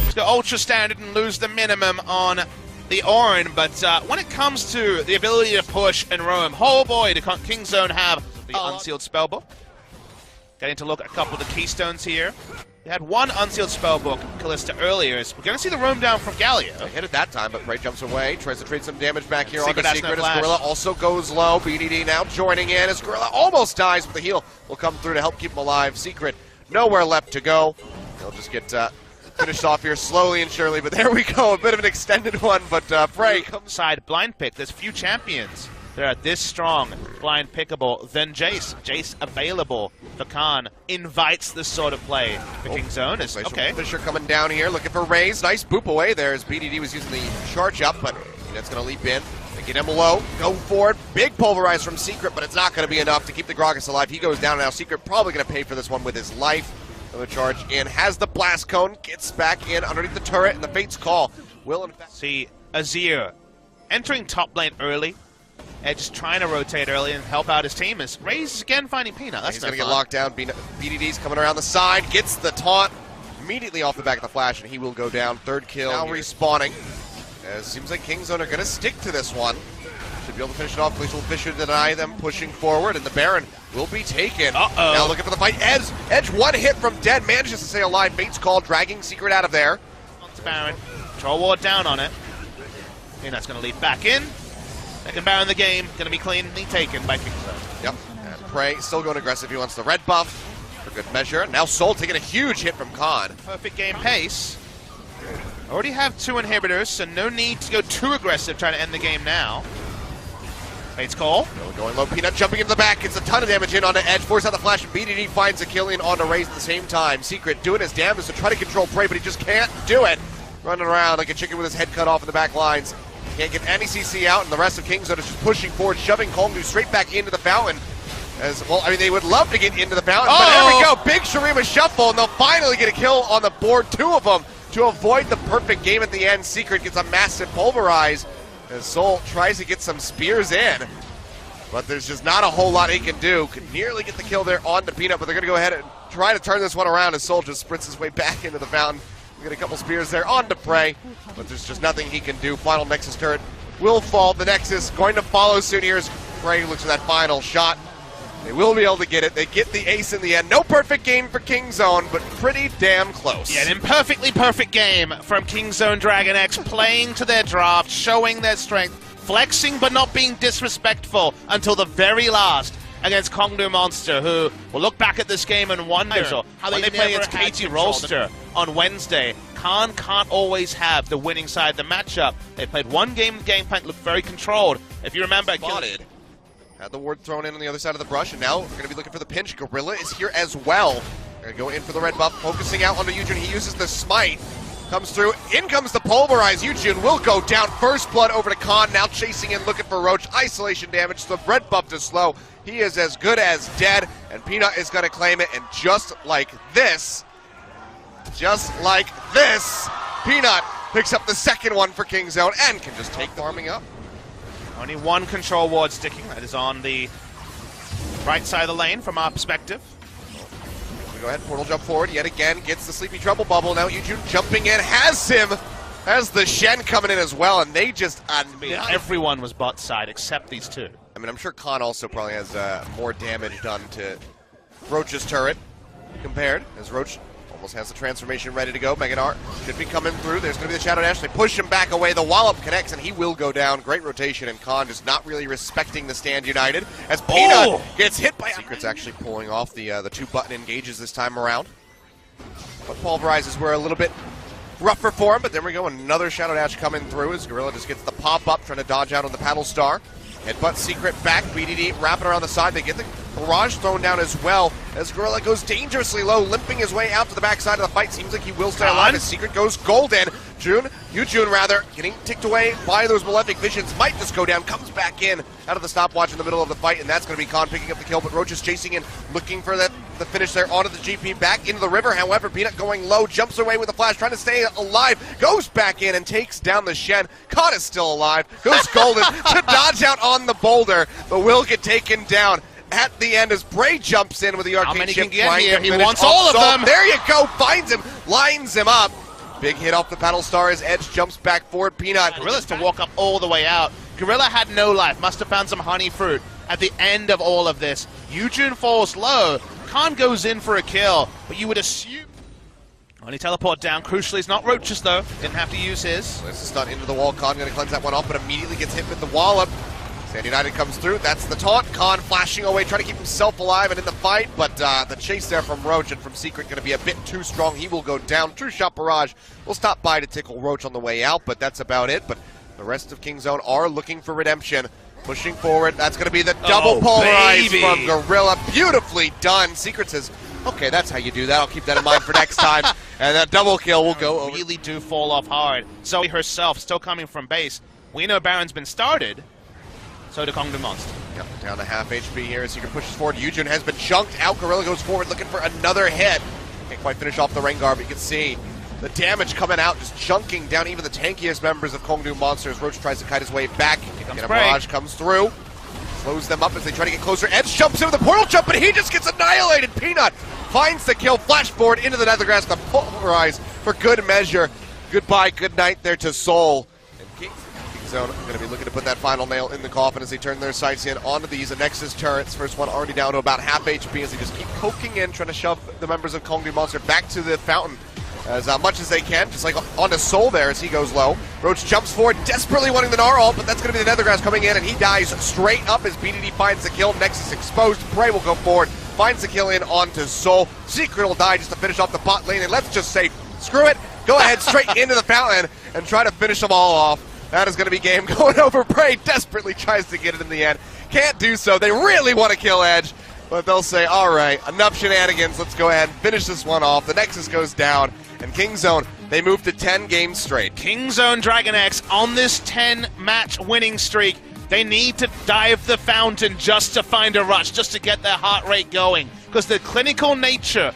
Let's go ultra standard and lose the minimum on the Orin, but when it comes to the ability to push and roam, oh boy, did Kingzone have the unsealed spellbook. Getting to look at a couple of the keystones here. They had one unsealed spellbook, Callista, earlier. We're going to see the roam down from Galio. They hit it that time, but Prey jumps away, tries to trade some damage back here on the Secret Secret. no As Gorilla also goes low. BDD now joining in as Gorilla almost dies, but the heal will come through to help keep him alive. Secret, nowhere left to go. He'll just get finished off here slowly and surely, but there we go. A bit of an extended one, but Prey comes. Side blind pick. There's few champions that are this strong, blind pickable, than Jace. Jace available for Khan. Invites this sort of play for Kingzone. Is okay. Fisher coming down here, looking for Raze. Nice boop away there as BDD was using the charge up, but that's going to leap in. They get him low, go for it. Big pulverize from Secret, but it's not going to be enough to keep the Gragas alive. He goes down now. Secret probably going to pay for this one with his life. Another charge in, has the blast cone, gets back in underneath the turret, and the Fate's Call will in fact see Azir entering top lane early. Edge trying to rotate early and help out his team. As Raze is again finding Peanut. That's he's going to get locked down. BDD's coming around the side, gets the taunt immediately off the back of the flash, and he will go down. Third kill. Now respawning. As it seems like Kingzone are going to stick to this one. Should be able to finish it off. Glacial Fisher deny them pushing forward, and the Baron will be taken. Now looking for the fight. Edge one hit from dead, manages to stay alive. Fate's Call, dragging Secret out of there. On to Baron. Troll ward down on it. Peanut's going to lead back in. Second Baron in the game, going to be cleanly taken by Kingzone. Yep, and Prey still going aggressive. He wants the red buff for good measure. Now Soul taking a huge hit from Khan. Perfect game pace. Already have two inhibitors, so no need to go too aggressive trying to end the game now. Fate's Call. Going low, Peanut jumping into the back, gets a ton of damage in onto Edge, force out the flash, and BDD finds a kill in onto Raze at the same time. Secret doing his damage to try to control Prey, but he just can't do it. Running around like a chicken with his head cut off in the back lines. Can't get any CC out, and the rest of Kingzone is just pushing forward, shoving Kongdu straight back into the fountain. As well, I mean, they would love to get into the fountain, but there we go. Big Shurima shuffle, and they'll finally get a kill on the board. Two of them to avoid the perfect game at the end. Secret gets a massive pulverize as Soul tries to get some spears in, but there's just not a whole lot he can do. Could nearly get the kill there on the Peanut, but they're going to go ahead and try to turn this one around as Soul just sprints his way back into the fountain. We get a couple spears there onto Prey, but there's just nothing he can do. Final Nexus turret will fall. The Nexus going to follow soon here as Prey looks for that final shot. They will be able to get it. They get the ace in the end. No perfect game for Kingzone, but pretty damn close. Yeah, an imperfectly perfect game from Kingzone Dragonx, playing to their draft, showing their strength, flexing but not being disrespectful until the very last against Kongdu Monster, who will look back at this game and wonder how they play against KT Rolster on Wednesday. Khan can't always have the winning side of the matchup. They played one game, the game plan looked very controlled. If you remember, spotted. Had the ward thrown in on the other side of the brush, and now we're going to be looking for the pinch. Gorilla is here as well. Going to go in for the red buff, focusing out onto Yujun. He uses the smite. Comes through. In comes the pulverize. Yujun will go down. First blood over to Khan. Now chasing in, looking for Roach. Isolation damage. The red buff is slow. He is as good as dead, and Peanut is going to claim it. And just like this, Peanut picks up the second one for Kingzone and can just take the farming up. Only one control ward sticking. That is on the right side of the lane from our perspective. We go ahead, portal jump forward yet again, gets the Sleepy Trouble bubble. Now Yujun jumping in, has the Shen coming in as well, and they just everyone was bot side except these two. I mean, I'm sure Khan also probably has more damage done to Roach's turret compared, as Roach almost has the transformation ready to go. Meganar should be coming through. There's going to be the Shadow Dash. They push him back away. The Wallop connects, and he will go down. Great rotation, and Khan just not really respecting the stand united. As Peanut gets hit by Secret's actually pulling off the two button engages this time around. But pulverizes were a little bit rougher for him, but there we go. Another Shadow Dash coming through as Gorilla just gets the pop-up, trying to dodge out on the Paddle Star. Headbutt Secret back, BDD wrapping around the side. They get the barrage thrown down as well as Gorilla goes dangerously low, limping his way out to the backside of the fight. Seems like he will stay alive as Secret goes golden. Yujun rather, getting ticked away by those Malefic Visions. Might just go down, comes back in out of the stopwatch in the middle of the fight, and that's going to be Khan picking up the kill, but Roach is chasing in, looking for the finish there onto the GP, back into the river. However, Peanut going low, jumps away with a flash, trying to stay alive, goes back in and takes down the Shen. Khan is still alive, goes golden to dodge out on the boulder, but will get taken down. at the end as Bray jumps in with the arcane many shift. can get here? He finish wants all of Soul. them. There you go, finds him, lines him up. Big hit off the Battle Star as Edge jumps back forward. Peanut. Gorilla's to walk up all the way out. Gorilla had no life, must have found some honey fruit at the end of all of this. Yujun falls low. Khan goes in for a kill, but you would assume... Only teleport down. Crucially, it's not Roach's though. Didn't have to use his. This is not into the wall. Khan going to cleanse that one off, but immediately gets hit with the wallop. Sand United comes through. That's the taunt. Khan flashing away, trying to keep himself alive and in the fight, but the chase there from Roach and from Secret going to be a bit too strong. He will go down. True Shot Barrage will stop by to tickle Roach on the way out, but that's about it. But the rest of Kingzone are looking for redemption. Pushing forward. That's going to be the double polarize from Gorilla. Beautifully done. Secret says, okay, that's how you do that. I'll keep that in mind for next time. And that double kill will go over. Really do fall off hard. Zoe herself still coming from base. We know Baron's been started. So do Kongdom Monster. Yep, down to half HP here as Secret pushes forward. Yujun has been chunked out. Gorilla goes forward looking for another hit. Can't quite finish off the Rengar, but you can see the damage coming out, just chunking down even the tankiest members of Kongdom Monsters. Roach tries to kite his way back. And a barrage comes through. Slows them up as they try to get closer. Edge jumps in with the portal jump, but he just gets annihilated. Peanut finds the kill. Flash forward into the Nethergrass. The polarize for good measure. Goodbye, good night there to Soul. And Kingzone going to be looking to put that final nail in the coffin as they turn their sights in onto these Nexus turrets. First one already down to about half HP as they just keep poking in, trying to shove the members of Kongdom Monster back to the fountain as much as they can, just like onto Soul there as he goes low. Roach jumps forward, desperately wanting the Gnar ult, but that's going to be the Nethergrass coming in, and he dies straight up as BDD finds the kill. Nexus exposed, Prey will go forward, finds the kill in onto Soul. Secret will die just to finish off the bot lane, and let's just say, screw it, go ahead straight into the fountain and try to finish them all off. That is going to be game going over. Prey desperately tries to get it in the end. Can't do so. They really want to kill Edge, but they'll say, all right, enough shenanigans. Let's go ahead and finish this one off. The Nexus goes down, and Kingzone, they move to 10 games straight. Kingzone Dragonx on this 10-match winning streak. They need to dive the fountain just to find a rush, just to get their heart rate going, because the clinical nature